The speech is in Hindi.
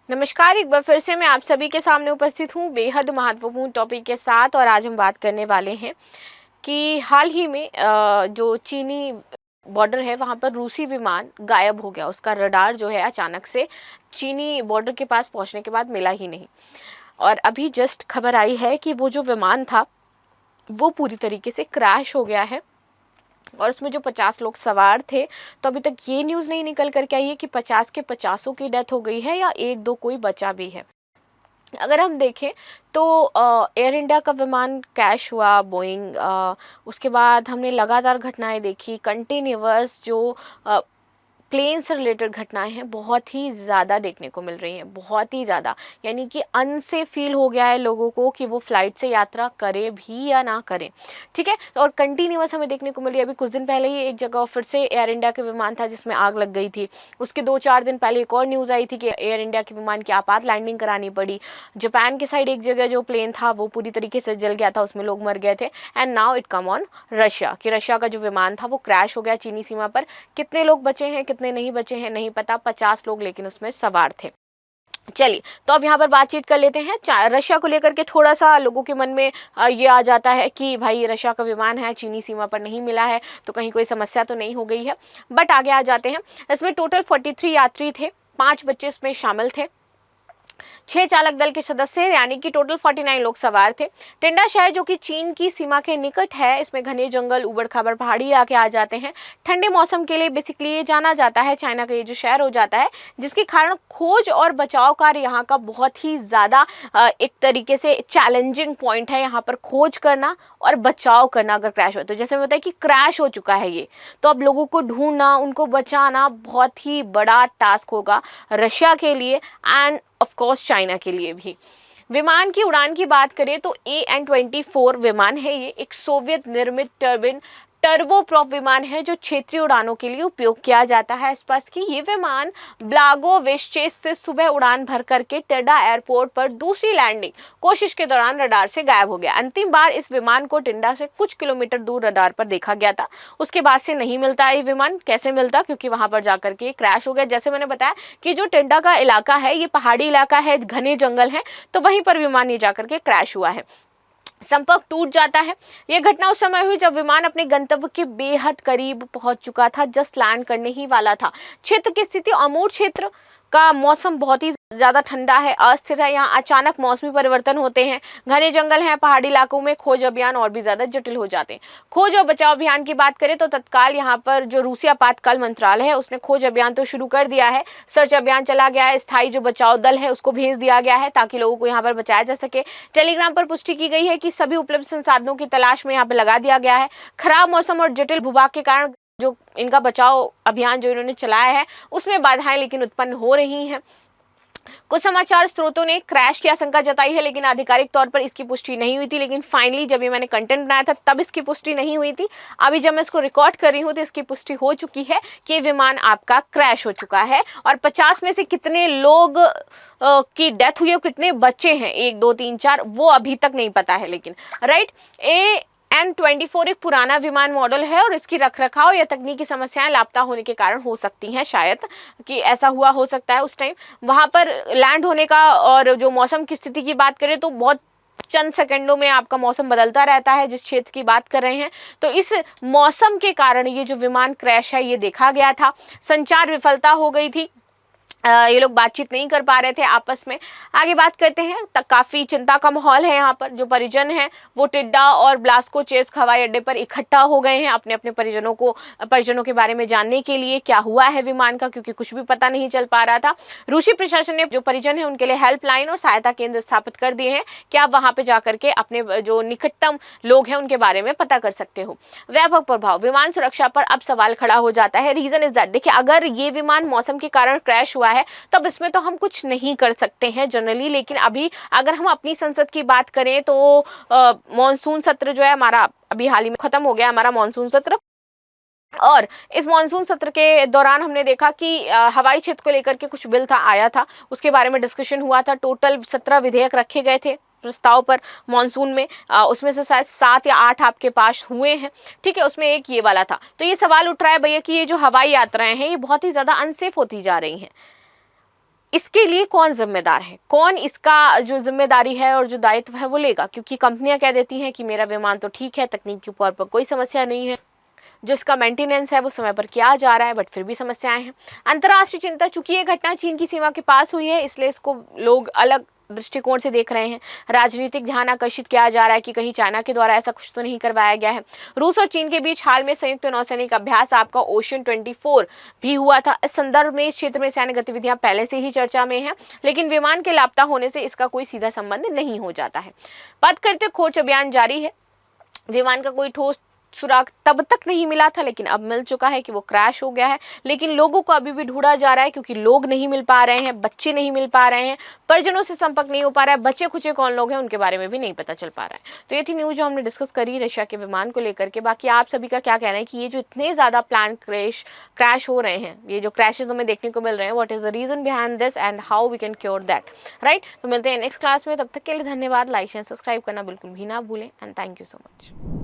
नमस्कार, एक बार फिर से मैं आप सभी के सामने उपस्थित हूँ बेहद महत्वपूर्ण टॉपिक के साथ। और आज हम बात करने वाले हैं कि हाल ही में जो चीनी बॉर्डर है वहाँ पर रूसी विमान गायब हो गया। उसका रडार जो है अचानक से चीनी बॉर्डर के पास पहुँचने के बाद मिला ही नहीं। और अभी जस्ट खबर आई है कि वो जो विमान था वो पूरी तरीके से क्रैश हो गया है और उसमें जो 50 लोग सवार थे। तो अभी तक ये न्यूज़ नहीं निकल करके आई है कि 50 के 50 की डेथ हो गई है या एक दो कोई बचा भी है। अगर हम देखें तो एयर इंडिया का विमान क्रैश हुआ, बोइंग, उसके बाद हमने लगातार घटनाएं देखी, कंटिन्यूअस जो प्लेन से रिलेटेड घटनाएं हैं बहुत ही ज़्यादा देखने को मिल रही हैं, बहुत ही ज़्यादा। यानी कि अनसेफ फील हो गया है लोगों को कि वो फ्लाइट से यात्रा करें भी या ना करें। ठीक है, और कंटिन्यूअस हमें देखने को मिली। अभी कुछ दिन पहले ही एक जगह फिर से एयर इंडिया के विमान था जिसमें आग लग गई थी। उसके 2-4 दिन पहले एक और न्यूज़ आई थी कि एयर इंडिया के विमान की आपात लैंडिंग करानी पड़ी। जापान के साइड एक जगह जो प्लेन था वो पूरी तरीके से जल गया था, उसमें लोग मर गए थे। And now it come on Russia कि रशिया का जो विमान था वो क्रैश हो गया चीनी सीमा पर। कितने लोग बचे हैं कितने नहीं बचे हैं नहीं पता, 50 लोग लेकिन उसमें सवार थे। चलिए, तो अब यहाँ पर बातचीत कर लेते हैं। रशिया को लेकर के थोड़ा सा लोगों के मन में ये आ जाता है कि भाई रशिया का विमान है, चीनी सीमा पर नहीं मिला है तो कहीं कोई समस्या तो नहीं हो गई है। बट आगे आ जाते हैं। इसमें टोटल 43 यात्री थे, 5 बच्चे इसमें शामिल थे, 6 चालक दल के सदस्य यानी कि टोटल 49 लोग सवार थे। टिंडा शहर जो कि चीन की सीमा के निकट है, इसमें घने जंगल, उबड़ खाबड़ पहाड़ी इलाके आ जाते हैं। ठंडे मौसम के लिए बेसिकली ये जाना जाता है, चाइना का ये जो शहर हो जाता है, जिसके कारण खोज और बचाव कार्य यहाँ का बहुत ही ज़्यादा एक तरीके से चैलेंजिंग पॉइंट है। यहाँ पर खोज करना और बचाव करना अगर क्रैश हो तो, जैसे मैं बताया कि क्रैश हो चुका है ये, तो अब लोगों को ढूंढना, उनको बचाना बहुत ही बड़ा टास्क होगा रशिया के लिए एंड ऑफ कोर्स चाइना के लिए भी। विमान की उड़ान की बात करें तो AN-24 विमान है। ये एक सोवियत निर्मित टर्बोप्रॉप विमान है जो क्षेत्रीय उड़ानों के लिए उपयोग किया जाता है। स्पष्ट कि ये विमान ब्लागोविश्चेस से सुबह उड़ान भर करके टिंडा एयरपोर्ट पर दूसरी लैंडिंग कोशिश के दौरान रडार से गायब हो गया। अंतिम बार इस विमान को टिंडा से कुछ किलोमीटर दूर रडार पर देखा गया था। उसके बाद से नहीं मिलता ये विमान। कैसे मिलता? क्योंकि वहां पर जाकर के क्रैश हो गया। जैसे मैंने बताया कि जो टिंडा का इलाका है ये पहाड़ी इलाका है, घने जंगल है, तो वहीं पर विमान ये जाकर के क्रैश हुआ है। संपर्क टूट जाता है। यह घटना उस समय हुई जब विमान अपने गंतव्य के बेहद करीब पहुंच चुका था, जस्ट लैंड करने ही वाला था। क्षेत्र की स्थिति अमूर क्षेत्र का मौसम बहुत ही ज़्यादा ठंडा है, अस्थिर है। यहाँ अचानक मौसमी परिवर्तन होते हैं, घने जंगल हैं, पहाड़ी इलाकों में खोज अभियान और भी ज़्यादा जटिल हो जाते हैं। खोज और बचाव अभियान की बात करें तो तत्काल यहाँ पर जो रूसी आपातकाल मंत्रालय है उसने खोज अभियान तो शुरू कर दिया है, सर्च अभियान चला गया है, स्थायी जो बचाव दल है उसको भेज दिया गया है ताकि लोगों को यहाँ पर बचाया जा सके। टेलीग्राम पर पुष्टि की गई है कि सभी उपलब्ध संसाधनों की तलाश में यहाँ पर लगा दिया गया है। खराब मौसम और जटिल भूभाग के कारण जो इनका बचाव अभियान जो इन्होंने चलाया है उसमें बाधाएं लेकिन उत्पन्न हो रही हैं। कुछ समाचार स्रोतों ने क्रैश की आशंका जताई है लेकिन आधिकारिक तौर पर इसकी पुष्टि नहीं हुई थी। लेकिन फाइनली जब ये मैंने कंटेंट बनाया था तब इसकी पुष्टि नहीं हुई थी। अभी जब मैं इसको रिकॉर्ड कर रही हूँ तो इसकी पुष्टि हो चुकी है कि विमान आपका क्रैश हो चुका है। और 50 में से कितने लोग की डेथ हुई है, कितने बच्चे हैं, 1 2 3 4, वो अभी तक नहीं पता है। लेकिन राइट, AN-24 एक पुराना विमान मॉडल है और इसकी रखरखाव या तकनीकी समस्याएं लापता होने के कारण हो सकती हैं। शायद कि ऐसा हुआ हो सकता है उस टाइम वहां पर लैंड होने का। और जो मौसम की स्थिति की बात करें तो बहुत चंद सेकंडों में आपका मौसम बदलता रहता है जिस क्षेत्र की बात कर रहे हैं। तो इस मौसम के कारण ये जो विमान क्रैश है ये देखा गया था। संचार विफलता हो गई थी, ये लोग बातचीत नहीं कर पा रहे थे आपस में। आगे बात करते हैं, तक काफ़ी चिंता का माहौल है यहाँ पर। जो परिजन हैं वो टिड्डा और ब्लास्कोचेस्क हवाई अड्डे पर इकट्ठा हो गए हैं अपने अपने परिजनों के बारे में जानने के लिए क्या हुआ है विमान का, क्योंकि कुछ भी पता नहीं चल पा रहा था। रूसी प्रशासन ने जो परिजन है उनके लिए हेल्पलाइन और सहायता केंद्र स्थापित कर दिए हैं कि आप वहाँ पर जाकर के अपने जो निकटतम लोग हैं उनके बारे में पता कर सकते हो। व्यापक प्रभाव विमान सुरक्षा पर अब सवाल खड़ा हो जाता है। रीजन इज दैट, देखिए अगर ये विमान मौसम के कारण क्रैश हुआ है तब इसमें तो हम कुछ नहीं कर सकते हैं जनरली। लेकिन अभी अगर हम अपनी संसद की बात करें तो मॉनसून सत्र जो है हमारा अभी हाल ही में खत्म हो गया हमारा मॉनसून सत्र। और इस मॉनसून सत्र के दौरान हमने देखा कि हवाई क्षेत्र को लेकर के कुछ बिल आया था, उसके बारे में डिस्कशन हुआ था। टोटल 17 विधेयक रखे गए थे प्रस्ताव पर मॉनसून में। उसमें से शायद 7 या 8 आपके पास हुए हैं, ठीक है। उसमें एक ये वाला था। तो ये सवाल उठ रहा है भैया कि ये जो हवाई यात्राएं हैं ये बहुत ही ज़्यादा अनसेफ होती जा रही हैं। इसके लिए कौन जिम्मेदार है, कौन इसका जो जिम्मेदारी है और जो दायित्व है वो लेगा? क्योंकि कंपनियां कह देती हैं कि मेरा विमान तो ठीक है, तकनीकी तौर पर कोई समस्या नहीं है, जो इसका मेंटेनेंस है वो समय पर किया जा रहा है, बट फिर भी समस्याएं हैं। अंतर्राष्ट्रीय चिंता, चूंकि ये घटना चीन की सीमा के पास हुई है, इसलिए इसको लोग अलग दृष्टिकोण से देख रहे हैं। राजनीतिक ध्यान आकर्षित किया जा रहा है कि कहीं चाइना के द्वारा ऐसा कुछ तो नहीं करवाया गया है। रूस और चीन के बीच हाल में संयुक्त नौसैनिक अभ्यास आपका ओशन 24 भी हुआ था। इस संदर्भ में इस क्षेत्र में सैन्य गतिविधियां पहले से ही चर्चा में हैं, लेकिन विमान के लापता होने से इसका कोई सीधा संबंध नहीं हो जाता है। बात करते खोज अभियान जारी है। विमान का कोई ठोस सुराग तब तक नहीं मिला था, लेकिन अब मिल चुका है कि वो क्रैश हो गया है। लेकिन लोगों को अभी भी ढूंढा जा रहा है, क्योंकि लोग नहीं मिल पा रहे हैं, बच्चे नहीं मिल पा रहे हैं, परिजनों से संपर्क नहीं हो पा रहा है, बच्चे खुचे कौन लोग हैं उनके बारे में भी नहीं पता चल पा रहा है। तो ये थी न्यूज जो हमने डिस्कस करी रशिया के विमान को लेकर के। बाकी आप सभी का क्या कहना है कि ये जो इतने ज्यादा प्लान क्रैश हो रहे हैं, ये जो क्रैशेज हमें देखने को मिल रहे हैं, what is the reason behind this and how we can cure that, right? तो मिलते हैं नेक्स्ट क्लास में, तब तक के लिए धन्यवाद। लाइक एंड सब्सक्राइब करना बिल्कुल भी ना भूलें and thank you so much.